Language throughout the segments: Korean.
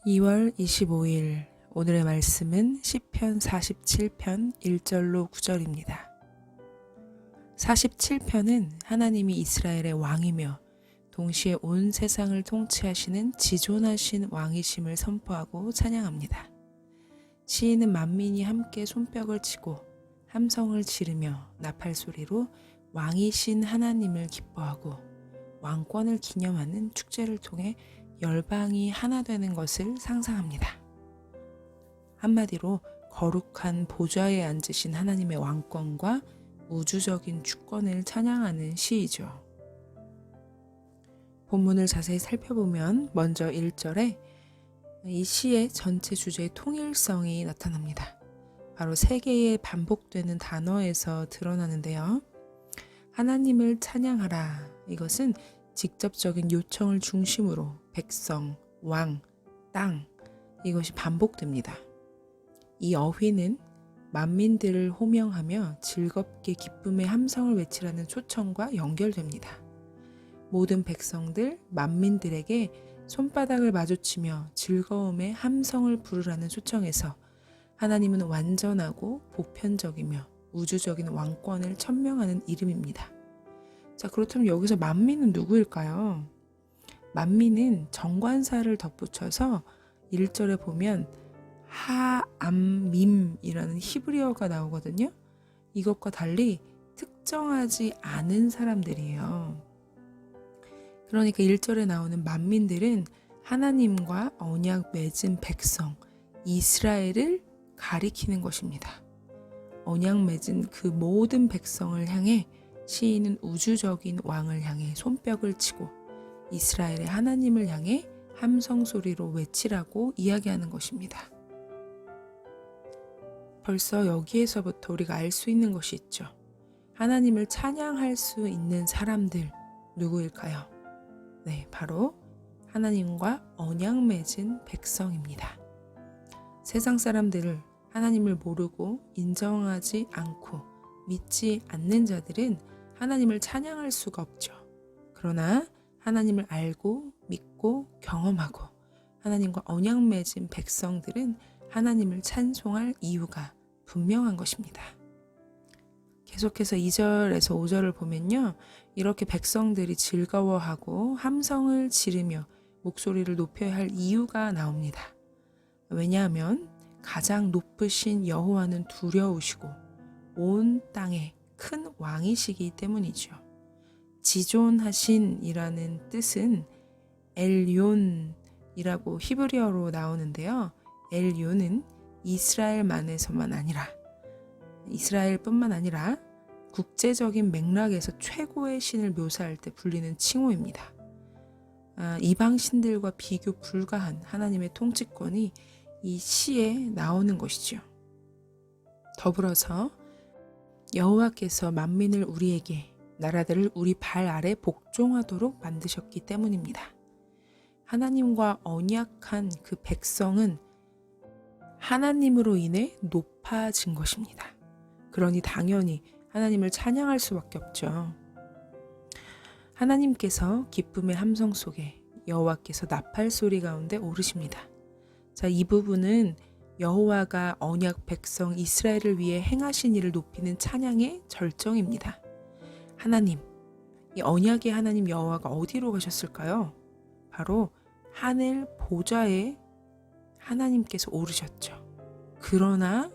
2월 25일 오늘의 말씀은 시편 47편 1절로 9절입니다. 47편은 하나님이 이스라엘의 왕이며 동시에 온 세상을 통치하시는 지존하신 왕이심을 선포하고 찬양합니다. 시인은 만민이 함께 손뼉을 치고 함성을 지르며 나팔소리로 왕이신 하나님을 기뻐하고 왕권을 기념하는 축제를 통해 열방이 하나 되는 것을 상상합니다. 한마디로 거룩한 보좌에 앉으신 하나님의 왕권과 우주적인 주권을 찬양하는 시이죠. 본문을 자세히 살펴보면 먼저 1절에 이 시의 전체 주제의 통일성이 나타납니다. 바로 세 개의 반복되는 단어에서 드러나는데요. 하나님을 찬양하라. 이것은 직접적인 요청을 중심으로 백성, 왕, 땅 이것이 반복됩니다. 이 어휘는 만민들을 호명하며 즐겁게 기쁨의 함성을 외치라는 초청과 연결됩니다. 모든 백성들, 만민들에게 손바닥을 마주치며 즐거움의 함성을 부르라는 초청에서 하나님은 완전하고 보편적이며 우주적인 왕권을 천명하는 이름입니다. 자, 그렇다면 여기서 만민은 누구일까요? 만민은 정관사를 덧붙여서 1절에 보면 하암밈이라는 히브리어가 나오거든요. 이것과 달리 특정하지 않은 사람들이에요. 그러니까 1절에 나오는 만민들은 하나님과 언약 맺은 백성, 이스라엘을 가리키는 것입니다. 언약 맺은 그 모든 백성을 향해 시인은 우주적인 왕을 향해 손뼉을 치고 이스라엘의 하나님을 향해 함성 소리로 외치라고 이야기하는 것입니다. 벌써 여기에서부터 우리가 알 수 있는 것이 있죠. 하나님을 찬양할 수 있는 사람들 누구일까요? 네, 바로 하나님과 언약 맺은 백성입니다. 세상 사람들을 하나님을 모르고 인정하지 않고 믿지 않는 자들은 하나님을 찬양할 수가 없죠. 그러나 하나님을 알고 믿고 경험하고 하나님과 언약 맺은 백성들은 하나님을 찬송할 이유가 분명한 것입니다. 계속해서 2절에서 5절을 보면요. 이렇게 백성들이 즐거워하고 함성을 지르며 목소리를 높여야 할 이유가 나옵니다. 왜냐하면 가장 높으신 여호와는 두려우시고 온 땅에 큰 왕이시기 때문이죠. 지존하신이라는 뜻은 엘욘이라고 히브리어로 나오는데요. 엘욘은 이스라엘뿐만 아니라 국제적인 맥락에서 최고의 신을 묘사할 때 불리는 칭호입니다. 이방 신들과 비교 불가한 하나님의 통치권이 이 시에 나오는 것이죠. 더불어서 여호와께서 만민을 우리에게 나라들을 우리 발 아래 복종하도록 만드셨기 때문입니다. 하나님과 언약한 그 백성은 하나님으로 인해 높아진 것입니다. 그러니 당연히 하나님을 찬양할 수밖에 없죠. 하나님께서 기쁨의 함성 속에 여호와께서 나팔 소리 가운데 오르십니다. 자, 이 부분은 여호와가 언약 백성 이스라엘을 위해 행하신 일을 높이는 찬양의 절정입니다. 하나님, 이 언약의 하나님 여호와가 어디로 가셨을까요? 바로 하늘 보좌에 하나님께서 오르셨죠. 그러나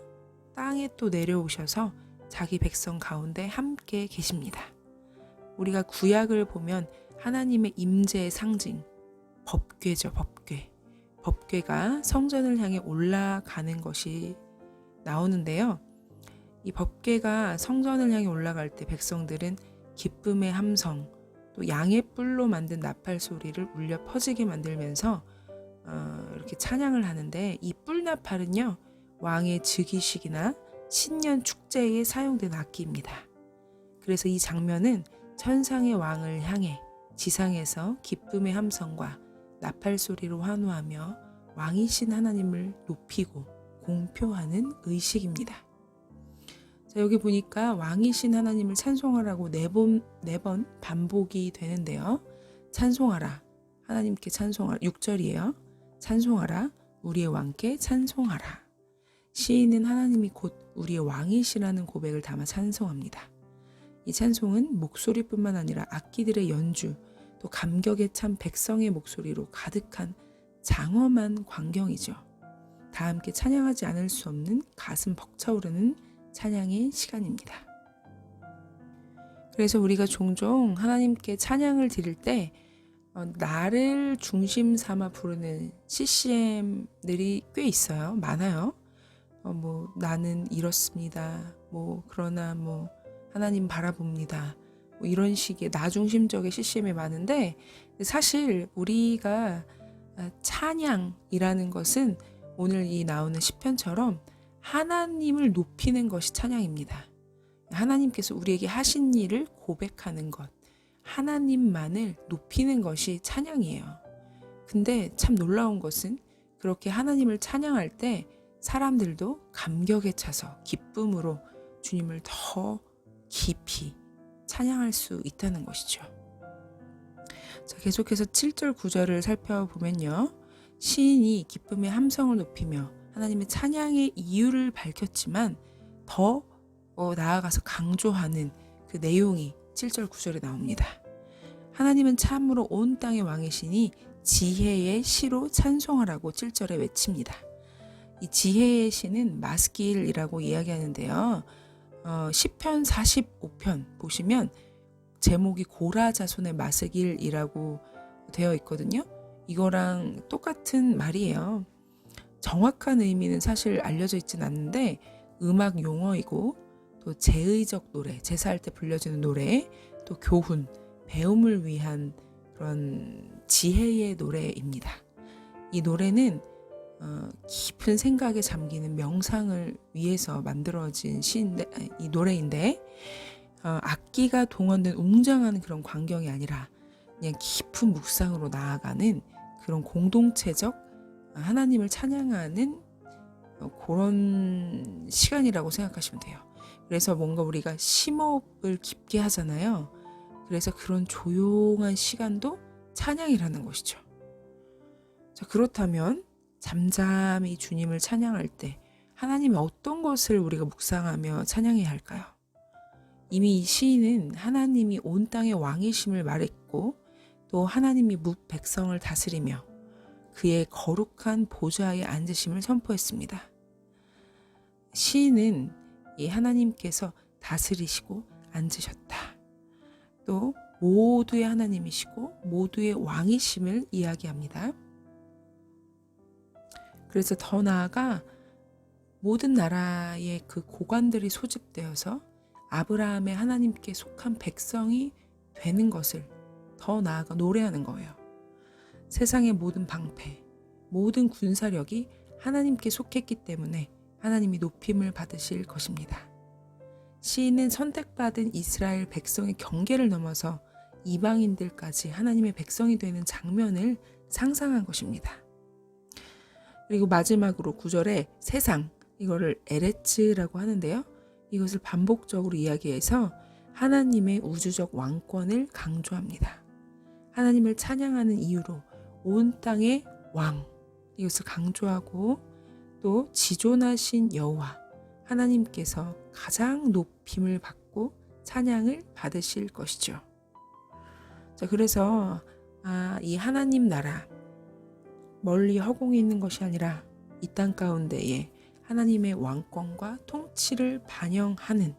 땅에 또 내려오셔서 자기 백성 가운데 함께 계십니다. 우리가 구약을 보면 하나님의 임재의 상징, 법궤죠, 법궤. 법궤가 성전을 향해 올라가는 것이 나오는데요. 이 법궤가 성전을 향해 올라갈 때 백성들은 기쁨의 함성, 또 양의 뿔로 만든 나팔 소리를 울려 퍼지게 만들면서 이렇게 찬양을 하는데 이 뿔나팔은요. 왕의 즉위식이나 신년 축제에 사용된 악기입니다. 그래서 이 장면은 천상의 왕을 향해 지상에서 기쁨의 함성과 나팔 소리로 환호하며 왕이신 하나님을 높이고 공표하는 의식입니다. 자, 여기 보니까 왕이신 하나님을 찬송하라고 네 번 반복이 되는데요. 찬송하라. 하나님께 찬송하라. 6절이에요. 찬송하라. 우리의 왕께 찬송하라. 시인은 하나님이 곧 우리의 왕이시라는 고백을 담아 찬송합니다. 이 찬송은 목소리뿐만 아니라 악기들의 연주, 또 감격에 찬 백성의 목소리로 가득한 장엄한 광경이죠. 다 함께 찬양하지 않을 수 없는 가슴 벅차오르는 찬양의 시간입니다. 그래서 우리가 종종 하나님께 찬양을 드릴 때 나를 중심 삼아 부르는 CCM들이 꽤 있어요. 많아요. 나는 이렇습니다. 그러나 하나님 바라봅니다. 이런 식의 나 중심적인 CCM이 많은데, 사실 우리가 찬양이라는 것은 오늘 이 나오는 시편처럼 하나님을 높이는 것이 찬양입니다. 하나님께서 우리에게 하신 일을 고백하는 것, 하나님만을 높이는 것이 찬양이에요. 근데 참 놀라운 것은 그렇게 하나님을 찬양할 때 사람들도 감격에 차서 기쁨으로 주님을 더 깊이 찬양할 수 있다는 것이죠. 자, 계속해서 7절 9절을 살펴보면요. 시인이 기쁨의 함성을 높이며 하나님의 찬양의 이유를 밝혔지만 더 나아가서 강조하는 그 내용이 7절 9절에 나옵니다. 하나님은 참으로 온 땅의 왕이시니 지혜의 시로 찬송하라고 7절에 외칩니다. 이 지혜의 시는 마스길이라고 이야기하는데요. 시편 45편 보시면 제목이 고라 자손의 마스길이라고 되어 있거든요. 이거랑 똑같은 말이에요. 정확한 의미는 사실 알려져 있진 않는데 음악 용어이고 또 제의적 노래, 제사할 때 불려지는 노래, 또 교훈, 배움을 위한 그런 지혜의 노래입니다. 이 노래는 깊은 생각에 잠기는 명상을 위해서 만들어진 이 노래인데 악기가 동원된 웅장한 그런 광경이 아니라 그냥 깊은 묵상으로 나아가는 그런 공동체적 하나님을 찬양하는 그런 시간이라고 생각하시면 돼요. 그래서 뭔가 우리가 심호흡을 깊게 하잖아요. 그래서 그런 조용한 시간도 찬양이라는 것이죠. 자, 그렇다면 잠잠히 주님을 찬양할 때 하나님의 어떤 것을 우리가 묵상하며 찬양해야 할까요? 이미 이 시인은 하나님이 온 땅의 왕이심을 말했고 또 하나님이 백성을 다스리며 그의 거룩한 보좌에 앉으심을 선포했습니다. 시인은 이 하나님께서 다스리시고 앉으셨다. 또 모두의 하나님이시고 모두의 왕이심을 이야기합니다. 그래서 더 나아가 모든 나라의 그 고관들이 소집되어서 아브라함의 하나님께 속한 백성이 되는 것을 더 나아가 노래하는 거예요. 세상의 모든 방패, 모든 군사력이 하나님께 속했기 때문에 하나님이 높임을 받으실 것입니다. 시인은 선택받은 이스라엘 백성의 경계를 넘어서 이방인들까지 하나님의 백성이 되는 장면을 상상한 것입니다. 그리고 마지막으로 9절에 세상, 이거를 에레츠라고 하는데요. 이것을 반복적으로 이야기해서 하나님의 우주적 왕권을 강조합니다. 하나님을 찬양하는 이유로 온 땅의 왕, 이것을 강조하고 또 지존하신 여호와, 하나님께서 가장 높임을 받고 찬양을 받으실 것이죠. 자, 그래서 이 하나님 나라, 멀리 허공에 있는 것이 아니라 이 땅 가운데에 하나님의 왕권과 통치를 반영하는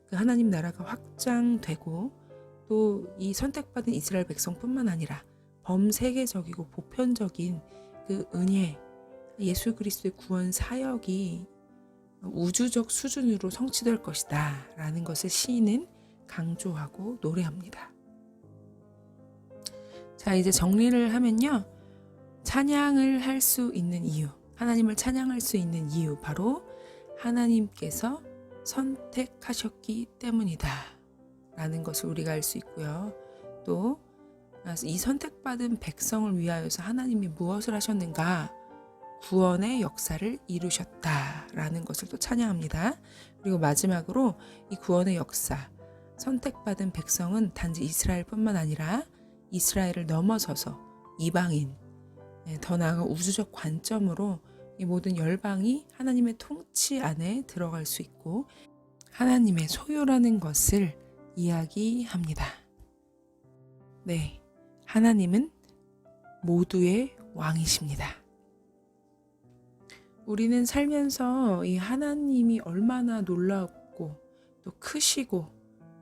그 하나님 나라가 확장되고 또 이 선택받은 이스라엘 백성뿐만 아니라 범세계적이고 보편적인 그 은혜, 예수 그리스도의 구원 사역이 우주적 수준으로 성취될 것이다 라는 것을 시인은 강조하고 노래합니다. 자, 이제 정리를 하면요. 찬양을 할 수 있는 이유, 하나님을 찬양할 수 있는 이유, 바로 하나님께서 선택하셨기 때문이다 라는 것을 우리가 알 수 있고요. 또 이 선택받은 백성을 위하여서 하나님이 무엇을 하셨는가? 구원의 역사를 이루셨다라는 것을 또 찬양합니다. 그리고 마지막으로 이 구원의 역사, 선택받은 백성은 단지 이스라엘뿐만 아니라 이스라엘을 넘어서서 이방인, 더 나아가 우주적 관점으로 이 모든 열방이 하나님의 통치 안에 들어갈 수 있고 하나님의 소유라는 것을 이야기합니다. 네, 하나님은 모두의 왕이십니다. 우리는 살면서 이 하나님이 얼마나 놀랍고 또 크시고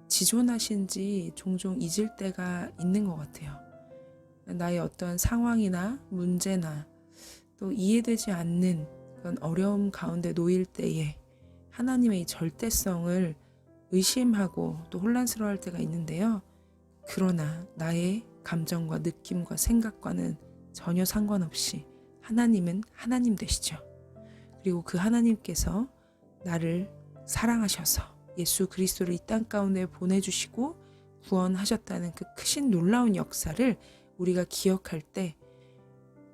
지존하신지 종종 잊을 때가 있는 것 같아요. 나의 어떤 상황이나 문제나 또 이해되지 않는 그런 어려움 가운데 놓일 때에 하나님의 이 절대성을 의심하고 또 혼란스러워할 때가 있는데요. 그러나 나의 감정과 느낌과 생각과는 전혀 상관없이 하나님은 하나님 되시죠. 그리고 그 하나님께서 나를 사랑하셔서 예수 그리스도를 이 땅 가운데 보내주시고 구원하셨다는 그 크신 놀라운 역사를 우리가 기억할 때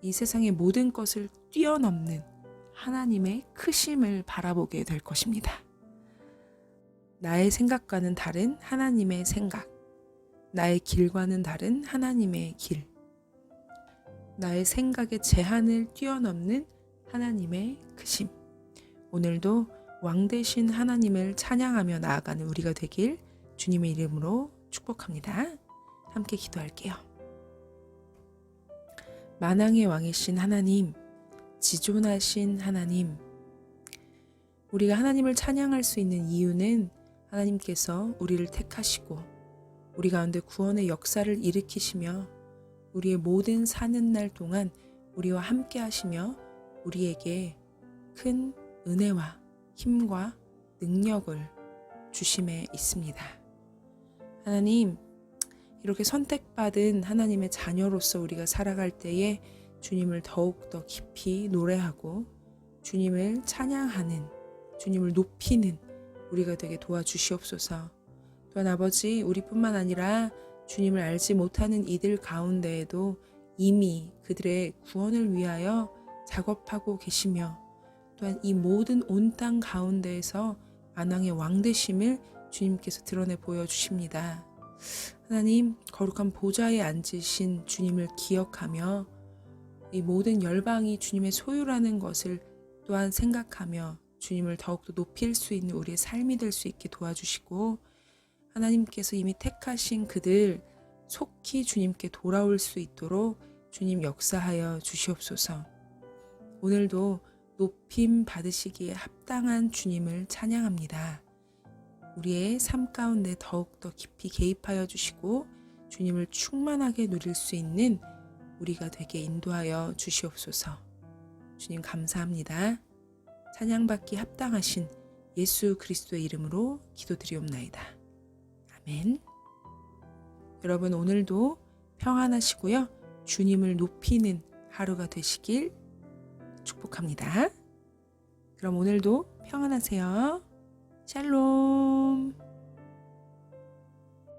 이 세상의 모든 것을 뛰어넘는 하나님의 크심을 바라보게 될 것입니다. 나의 생각과는 다른 하나님의 생각, 나의 길과는 다른 하나님의 길, 나의 생각의 제한을 뛰어넘는 하나님의 크심. 오늘도 왕 되신 하나님을 찬양하며 나아가는 우리가 되길 주님의 이름으로 축복합니다. 함께 기도할게요. 만왕의 왕이신 하나님, 지존하신 하나님, 우리가 하나님을 찬양할 수 있는 이유는 하나님께서 우리를 택하시고 우리 가운데 구원의 역사를 일으키시며 우리의 모든 사는 날 동안 우리와 함께 하시며 우리에게 큰 은혜와 힘과 능력을 주심에 있습니다. 하나님, 이렇게 선택받은 하나님의 자녀로서 우리가 살아갈 때에 주님을 더욱더 깊이 노래하고 주님을 찬양하는, 주님을 높이는 우리가 되게 도와주시옵소서. 또한 아버지, 우리뿐만 아니라 주님을 알지 못하는 이들 가운데에도 이미 그들의 구원을 위하여 작업하고 계시며 또한 이 모든 온 땅 가운데에서 만왕의 왕 되심을 주님께서 드러내 보여주십니다. 하나님, 거룩한 보좌에 앉으신 주님을 기억하며 이 모든 열방이 주님의 소유라는 것을 또한 생각하며 주님을 더욱더 높일 수 있는 우리의 삶이 될 수 있게 도와주시고 하나님께서 이미 택하신 그들 속히 주님께 돌아올 수 있도록 주님 역사하여 주시옵소서. 오늘도 높임 받으시기에 합당한 주님을 찬양합니다. 우리의 삶 가운데 더욱더 깊이 개입하여 주시고 주님을 충만하게 누릴 수 있는 우리가 되게 인도하여 주시옵소서. 주님 감사합니다. 찬양받기 합당하신 예수 그리스도의 이름으로 기도드리옵나이다. 아멘. 여러분 오늘도 평안하시고요. 주님을 높이는 하루가 되시길 축복합니다. 그럼 오늘도 평안하세요. 샬롬.